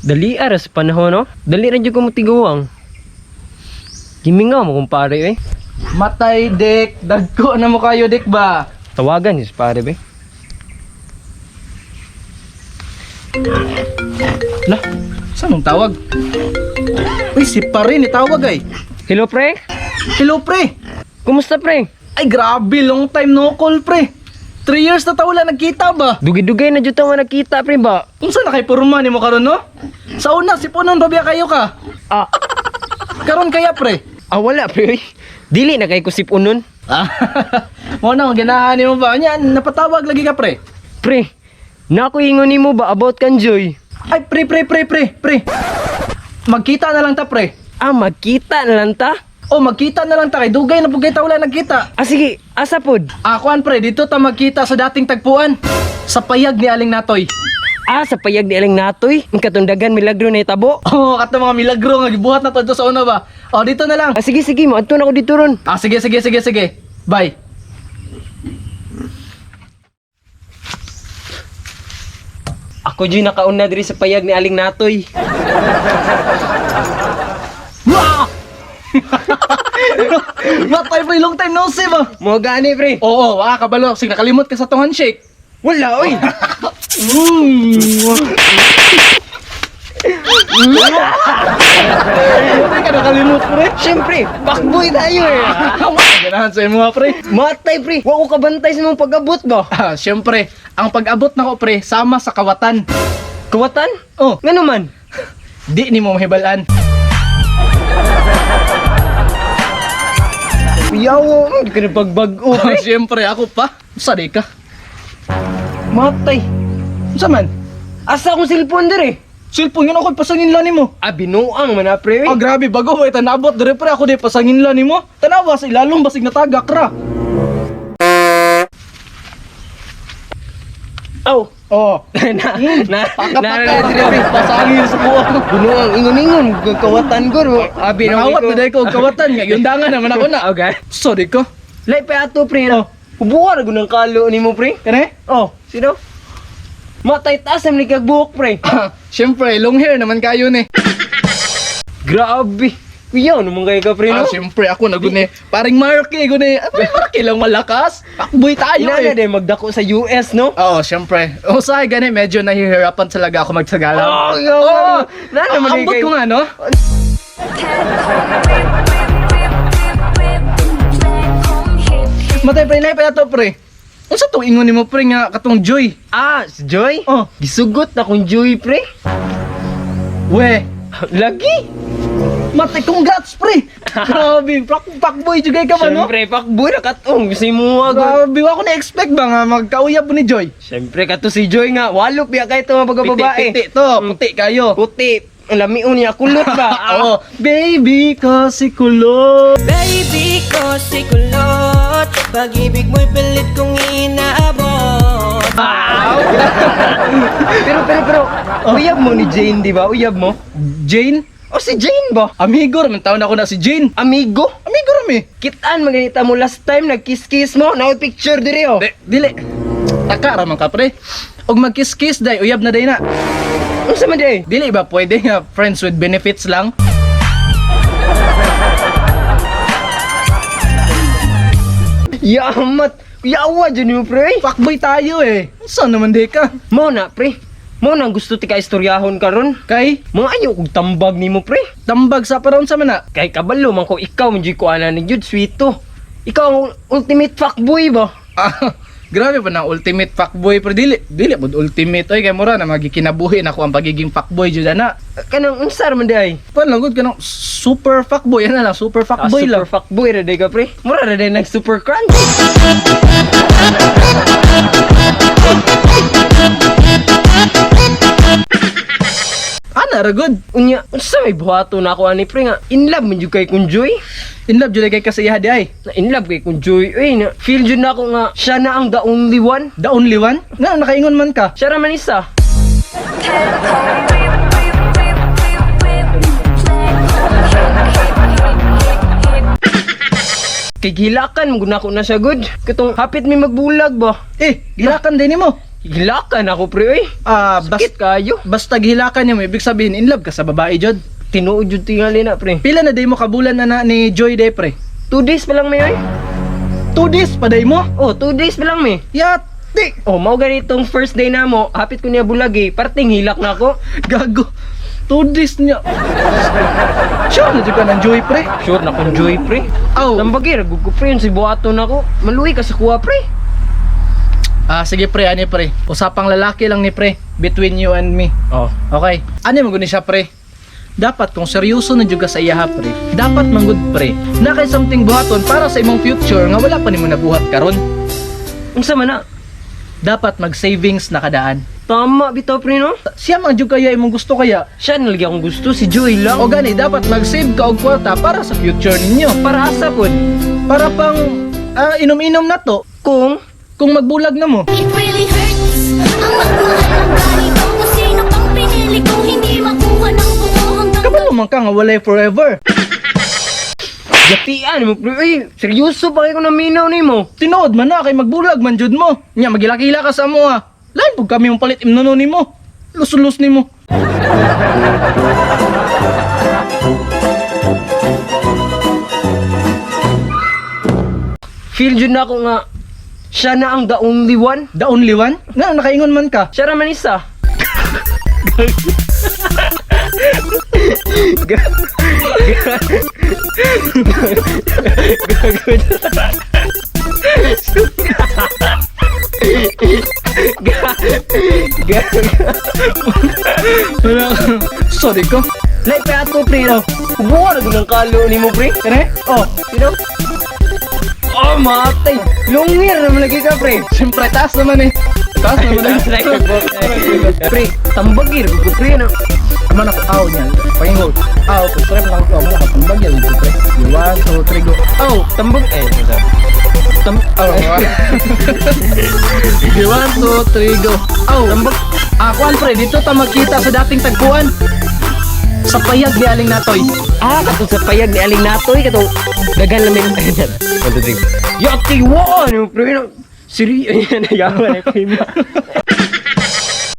Dali aras panahon no? Dali ra jud ko mo tiguang. Gimingaw mo kumpare eh. Matay, Dek. Dagko na mo kayo, Dek ba? Tawagan is pare be. Lah, saan mong tawag? Uy, si pare ni tawag ay. Hello pre? Hello, pre. Kumusta pre? Ay, grabe, long time no call, pre. 3 years na tawala nagkita ba? Dugay-dugay na jud ta nga nakita pre ba? Kung saan na kay purma ni mo karon no? Sa una, si Punon babya kayo ka. Ah, Karon kaya, pre. wala pre. Dili na kay kusip unon. Ah, mo na, ganahan mo ba? Yan, napatawag lagi ka, pre. Pre, naku ingon nimo ba about kan Joy? Ay, pre. Magkita na lang ta, pre. Ah, magkita na lang ta? O, magkita na lang ta kay dugay na pugay tawala nagkita. Ah sige, asa pod? Akuan, pre, dito ta magkita sa dating tagpuan. Sa payag ni Aling Natoy. Ah, sa payag ni Aling Natoy, ang katundagan milagro na itabo. Oh, kato mga milagro nga gibuhat na to sa una ba? O, dito na lang. Ah sige, mo adto na ko dito ron. Ah, sige. Bye. Ako dyan nakauna diri sa payag ni Aling Natoy. Wah! Matay, pre, long time no see ba? Mo gani pre. Oo, kabalo. Sige, nakalimot ka sa tong handshake. Wala oy. Hindi ka nakalimot, pre. Syempre, bakboy tayo eh. Ganahan sa imo, pre. Matay pre, wa ko kabantay sa mong pag-abot ba? Ah, syempre, ang pag-abot nako, pre, sama sa kawatan. Kawatan? Oh, Ngano man? di ni mo mahibalaan. Yawo, di ka na pagbag-o Oh, pre. syempre, ako pa. Sari ka. Matay. Sa man? Asa akong cellphone diri? Cellphone yun ako pasangin lang nimo. Ah, binuang man na pre. Ah, grabe, bago ba itanabot dire, pre, ako di pasangin lang nimo. Tanawa sa ilalong basig natagak ra. Aw. Oh, na pasangin sa kuha. binuang ingon-ingon kawatan ko ro. Ah, binuang Nawat na dahil ko kawatan nga, yundangan naman ako na. Okay. Sorry ko. Lay pa ato pre. Oh. Hubuan ako ng kalo ni mo pre. Kane? Oh, sino? Matay taas ang likag buhok pre. Siyempre, long hair naman kayo ni. Grabe. Kuya, ano mong kayo ka pre no? Ah, siyempre, ako na guni. Paring Marky, guni. Paring Marky lang malakas. Pakboy tayo Inana eh. din magdako sa US no? Oo, siyempre. O sa gani, medyo nahihirapan talaga ako magsagala. Oh, yo. Nana man Ambot ko nga, no? Matay pre, naipay ato pre. Ano sa itong ingon ni mo pre nga katong Joy? Ah, si Joy? Oh, Gisugot na kung Joy pre. we. Lagi. Matay, congrats pre. Grabe, pakboy jugay ka ba no? Siyempre, pakboy na katong. Gusto mo agad. Grabe, ako na-expect ba nga magkauyab mo ni Joy? Siyempre, kato si Joy nga. Walop ya kayo ito mga pagkababae. Piti to, puti kayo. Puti. Ang lamiun niya. Kulot ba? Oo, baby kasi kulot. Baby ko si kulot, pag-ibig mo'y pilit kong inaabot. Pero, uyab mo ni Jane, di ba? Uyab mo? Jane? O si Jane ba? Amigo, raman taon ako na si Jane. Amigo? Amigo rami. Kitaan, maganita mo last time, nag-kiss-kiss mo. Now-picture diri oh. Dili. Taka raman ka pre. Og magkiss-kiss day, uyab na day na. Ano sa man di? Dili ba pwede nga friends with benefits lang? Yamat. Yawa dyan yung pre. Fuckboy tayo eh. Saan naman di ka? Mo na pre. Mo na gusto ti ka istoryahon karon. Kay, Mga ayaw kong tambag ni mo pre. tambag sa paraon sa mana. Kay kabalo man ko ikaw hindi ko ana ni Jud sweeto. Ikaw ang ultimate fuckboy ba? Ah, grabe pa na ultimate fuckboy pero dili pod ultimate oy kay mura na magikinabuhi na ko ang pagiging fuckboy jud ana. Kanang unsar man di ay. Pan lang gud kanang super fuckboy ana lang, super fuckboy Super lang. fuckboy ra day ka pre. Mura ra day nag super crunch. Ana ra gud. Unya, unsa may buhato na ako ani pre nga. In love man jud kay kun Joy. In love jud kay kasiya di ay. Na in love kay kun Joy. Uy, na feel jud na ako nga siya na ang the only one. The only one? Na nakaingon man ka. Siya ra man isa. Kay gilakan mo guna ko na siya good. Katong hapit mi magbulag ba. Eh, gilakan din nimo. Hilakan ako pre oy. Sakit. Sakit kayo. Basta gihilakan niyo, ibig sabihin in love ka sa babae, Jod. Tinuod jud tingali na pre. Pila na day mo kabulan na ni Joy day, pre? 2 days pa lang may oy. 2 days pa day mo? Oh, 2 days pa lang may. Yati! Oh, mao ganitong first day na mo, hapit ko niya bulagi, parting hilak na ako. Gago. 2 days niya. Sure na dyan ka ng Joy, pre. Sure na kung joy pre. Aw. Tambagir, gugupre yun si buhaton ako. Maluwi ka sa kuha pre. Sige pre, ani pre. Usapang lalaki lang ni pre. Between you and me. Oh. Okay. Ano mo guni siya pre? Dapat kung seryoso na juga sa iya pre, dapat manggod pre, na kay something buhaton para sa imong future nga wala pa nimo nabuhat karon. Unsa man na? Dapat mag savings na kadaan. Tama bitaw pre no? Siya man jud kaya imong gusto kaya. Siya nalagi akong gusto si Joy lang. O gani dapat mag-save ka og kwarta para sa future ninyo. Para asa pod. Para pang inom-inom na to Kung magbulag na mo. It really hurts. Ang magmahal ng ganito. Kung sino pang pinili kong hindi makuha ng buo hanggang Kabalo man ka nga walay forever. gatian mo pre. Ay, seryoso pa kayo naminaw nimo. Tinood man na kay magbulag man jud mo. Nya magilakila ka sa mo ha. Lain pug kami yung palit imnono nimo. Lusulus nimo. Feel jud na ako nga siya na ang the only one. The only one? Nga nakaingon man ka. Siya raman isa. Sorry ko. Like pa ato pre no. Buwa na ng kalo nimo pre. Kare? Oh, Sino? Oh, matay. Lungir naman lagi ka pre. siyempre taas naman eh. Taas naman eh. Pre, tambagir ko pre na. Aman ako, aw niyan. Pahingol. Aw, pre, man ako, aman ako, tambag yan. Pre. 1, 2, 3, go. Oh, tambag Aw, 1, 2, 3, go. Aw, tambag. kuan pre, dito ta magkita sa dating tagpuan. Sa payag ni Aling Natoy. Katong sa payag ni Aling Natoy katong dagan lamin. Ayan. 1 2 3. Yati wa ano pre. Siri ayan yaman ay prima.